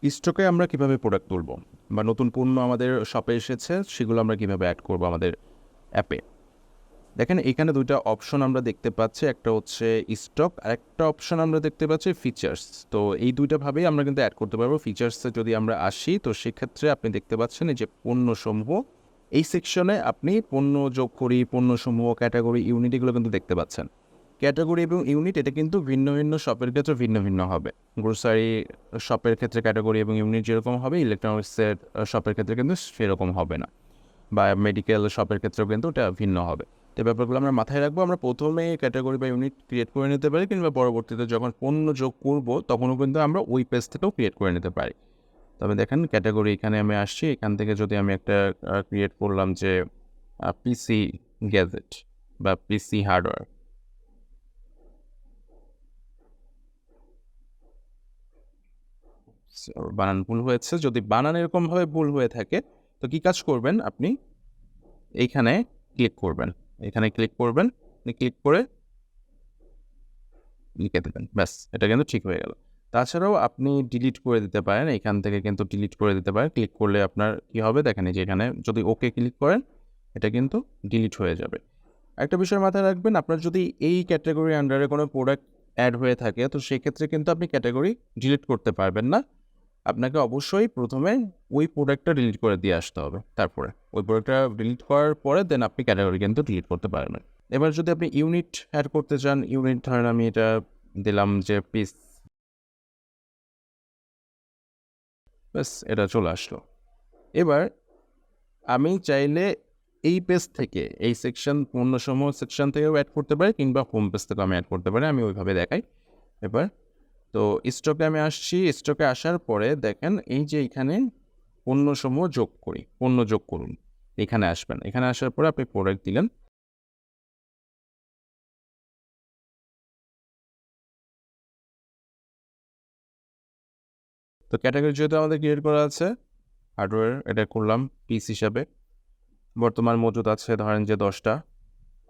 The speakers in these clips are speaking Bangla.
স্টকে আমরা কিভাবে প্রোডাক্ট তুলব বা নতুন পণ্য আমাদের শপে এসেছে সেগুলো আমরা কিভাবে অ্যাড করব আমাদের অ্যাপে। দেখেন এখানে দুইটা অপশন আমরা দেখতে পাচ্ছি, একটা হচ্ছে স্টক আর একটা অপশন আমরা দেখতে পাচ্ছি ফিচার্স। তো এই দুইটাভাবেই আমরা কিন্তু অ্যাড করতে পারবো। ফিচার্সে যদি আমরা আসি তো সেক্ষেত্রে আপনি দেখতে পাচ্ছেন এই যে পণ্যসমূহ, এই সেকশনে আপনি পণ্য যোগ করি, পণ্যসমূহ, ক্যাটাগরি, ইউনিট এগুলো কিন্তু দেখতে পাচ্ছেন। ক্যাটাগরি এবং ইউনিট এটা কিন্তু ভিন্ন ভিন্ন শপের ক্ষেত্রে ভিন্ন ভিন্ন হবে। গ্রোসারি শপের ক্ষেত্রে ক্যাটাগরি এবং ইউনিট যেরকম হবে, ইলেকট্রনিক্সের শপের ক্ষেত্রে কিন্তু সেরকম হবে না, বা মেডিকেল শপের ক্ষেত্রেও কিন্তু এটা ভিন্ন হবে। তো ব্যাপারগুলো আমরা মাথায় রাখবো। আমরা প্রথমে ক্যাটাগরি বা ইউনিট ক্রিয়েট করে নিতে পারি, কিংবা পরবর্তীতে যখন পণ্য যোগ করব তখনও কিন্তু আমরা ওই পেজ থেকেও ক্রিয়েট করে নিতে পারি। তবে দেখেন ক্যাটাগরি এখানে আমি আসছি, এখান থেকে যদি আমি একটা ক্রিয়েট করলাম যে পিসি গ্যাজেট বা পিসি হার্ডওয়্যার, বানান ভুল হয়েছে। যদি বানান এরকমভাবে ভুল হয়ে থাকে তো কী কাজ করবেন, আপনি এইখানে ক্লিক করবেন, এখানে ক্লিক করবেন, ক্লিক করে লিখে দেবেন, ব্যাস এটা কিন্তু ঠিক হয়ে গেল। তাছাড়াও আপনি ডিলিট করে দিতে পারেন, এখান থেকে কিন্তু ডিলিট করে দিতে পারেন। ক্লিক করলে আপনার কী হবে দেখেন, এই যে এখানে যদি ওকে ক্লিক করেন এটা কিন্তু ডিলিট হয়ে যাবে। একটা বিষয় মাথায় রাখবেন, আপনার যদি এই ক্যাটাগরির আন্ডারে কোনো প্রোডাক্ট অ্যাড হয়ে থাকে তো সেক্ষেত্রে কিন্তু আপনি ক্যাটাগরি ডিলিট করতে পারবেন না। আপনাকে অবশ্যই প্রথমে ওই প্রোডাক্টটা ডিলিট করে দিয়ে আসতে হবে, তারপরে ওই প্রোডাক্টটা ডিলিট করার পরে দেন আপনি ক্যাটাগরি কিন্তু ডিলিট করতে পারবেন। এবার যদি আপনি ইউনিট অ্যাড করতে চান, ইউনিট ধরেন আমি এটা দিলাম যে পিস, ব্যাস এটা চলে আসলো। এবার আমি চাইলে এই পেজ থেকে, এই সেকশন পণ্যসমূহ সেকশন থেকেও অ্যাড করতে পারি, কিংবা হোম পেজ থেকেও আমি অ্যাড করতে পারি। আমি ওইভাবে দেখাই। এবার তো স্টকে আমি আসছি, স্টকে আসার পরে দেখেন এই যে এখানে পণ্যসমূহ যোগ করি, পণ্য যোগ করুন, এখানে আসবেন। এখানে আসার পরে আপনি প্রোডাক্ট দিলেন। তো ক্যাটাগরি যেহেতু আমাদের ক্রিয়েট করা আছে, হার্ডওয়্যার এটা করলাম পিস হিসাবে। বর্তমান মজুদ আছে ধরেন যে 10টা,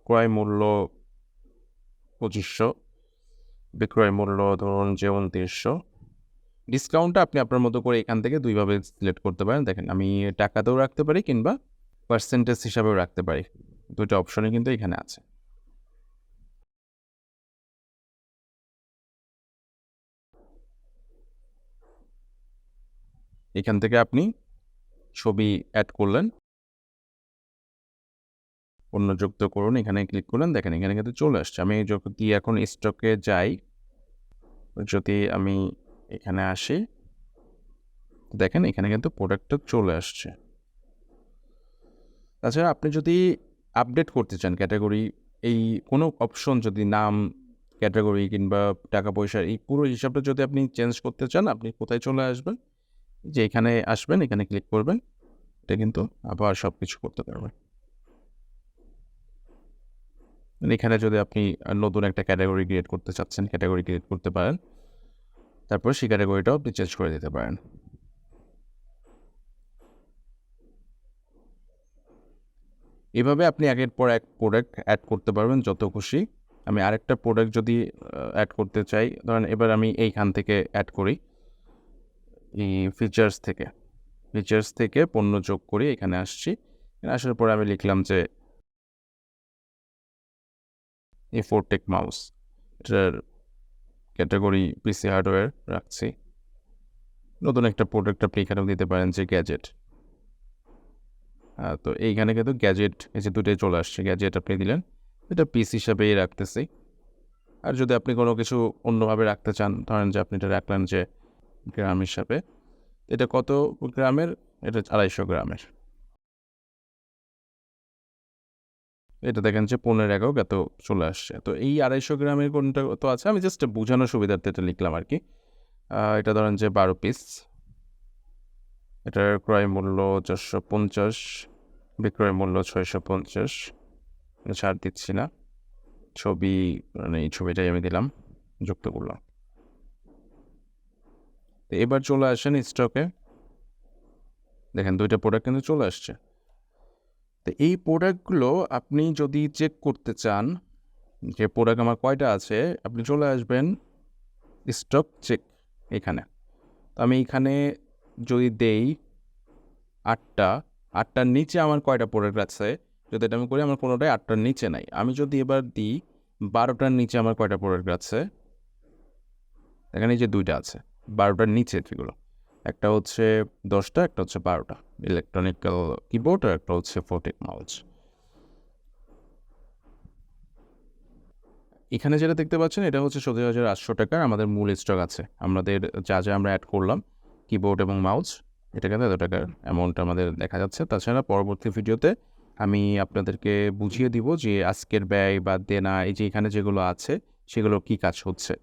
ক্রয় মূল্য 2500, বিক্রয় মূল্য ধরুন যে 2900। ডিসকাউন্টটা আপনি আপনার মতো করে এখান থেকে দুইভাবে সিলেক্ট করতে পারেন। দেখেন আমি টাকাতেও রাখতে পারি কিংবা পার্সেন্টেজ হিসাবেও রাখতে পারি, দুটো অপশনই কিন্তু এখানে আছে। এখান থেকে আপনি ছবি অ্যাড করলেন, পণ্য যুক্ত করুন, এখানে ক্লিক করলেন, দেখেন এখানে কিন্তু চলে আসছে। আমি যদি এখন স্টকে যাই, যদি আমি এখানে আসি, দেখেন এখানে কিন্তু প্রোডাক্টটা চলে আসছে। তাছাড়া আপনি যদি আপডেট করতে চান ক্যাটাগরি, এই কোনো অপশন যদি নাম, ক্যাটাগরি কিংবা টাকা পয়সার এই পুরো হিসাবটা যদি আপনি চেঞ্জ করতে চান, আপনি কোথায় চলে আসবেন, যে এখানে আসবেন, এখানে ক্লিক করবেন, এটা কিন্তু আবার সব কিছু করতে পারবেন। এখানে যদি আপনি নতুন একটা ক্যাটাগরি ক্রিয়েট করতে চাচ্ছেন, ক্যাটাগরি ক্রিয়েট করতে পারেন, তারপর সেই ক্যাটাগরিটাও আপনি চেঞ্জ করে দিতে পারেন। এভাবে আপনি একের পর এক প্রোডাক্ট অ্যাড করতে পারবেন যত খুশি। আমি আরেকটা প্রোডাক্ট যদি অ্যাড করতে চাই, ধরেন এবার আমি এইখান থেকে অ্যাড করি, এই ফিচার্স থেকে পণ্য যোগ করি, এখানে আসছি। আসার পরে আমি লিখলাম যে ফোরটেক মাউস, এটার ক্যাটাগরি পিসি হার্ডওয়্যার রাখছি। নতুন একটা প্রোডাক্ট আপনি এখানেও দিতে পারেন যে গ্যাজেট। তো এইখানে কিন্তু গ্যাজেট এই যে দুটোই চলে আসছে, গ্যাজেট আপনি দিলেন, এটা পিস হিসাবেই রাখতেছি। আর যদি আপনি কোনো কিছু অন্যভাবে রাখতে চান, ধরেন যে আপনি এটা রাখলেন যে গ্রাম হিসাবে, এটা কত গ্রামের, এটা 250 গ্রামের, এটা দেখেন যে 15 একক এত চলে আসছে। তো এই 250 গ্রামের কোনটা তো আছে, আমি জাস্ট বোঝানোর সুবিধার্থে এটা লিখলাম আর কি। এটা ধরেন যে 12 পিস, এটার ক্রয় মূল্য 450, বিক্রয় মূল্য 650, ছাড় দিচ্ছি না। ছবি, মানে এই ছবিটাই আমি দিলাম, যুক্ত করলাম। তো এবার চলে আসেন স্টকে, দেখেন দুইটা প্রোডাক্ট কিন্তু চলে আসছে। তো এই প্রোডাক্টগুলো আপনি যদি চেক করতে চান যে প্রোডাক্ট আমার কয়টা আছে, আপনি চলে আসবেন স্টক চেক এখানে। তো আমি এখানে যদি দেই 8টা, 8টার নিচে আমার কয়টা প্রোডাক্ট আছে, যদি এটা আমি করি আমার কোনোটাই 8টার নিচে নাই। আমি যদি এবার দিই 12টার নিচে আমার কয়টা প্রোডাক্ট আছে, এখানে এই যে 2টা আছে 12টার নিচে, যেগুলো একটা হচ্ছে 10টা, একটা হচ্ছে 12টা ইলেকট্রনিক্যাল কিবোর্ড, আর একটা হচ্ছে ফোটেক মাউস। এখানে যেটা দেখতে পাচ্ছেন এটা হচ্ছে 17,800 টাকার আমাদের মূল স্টক আছে। আমাদের যা আমরা অ্যাড করলাম কিবোর্ড এবং মাউস, এটা কিন্তু এত টাকার অ্যামাউন্ট আমাদের দেখা যাচ্ছে। তাছাড়া পরবর্তী ভিডিওতে আমি আপনাদেরকে বুঝিয়ে দিব যে আজকের ব্যয় বা দেনা এই যে এখানে যেগুলো আছে সেগুলো কী কাজ হচ্ছে।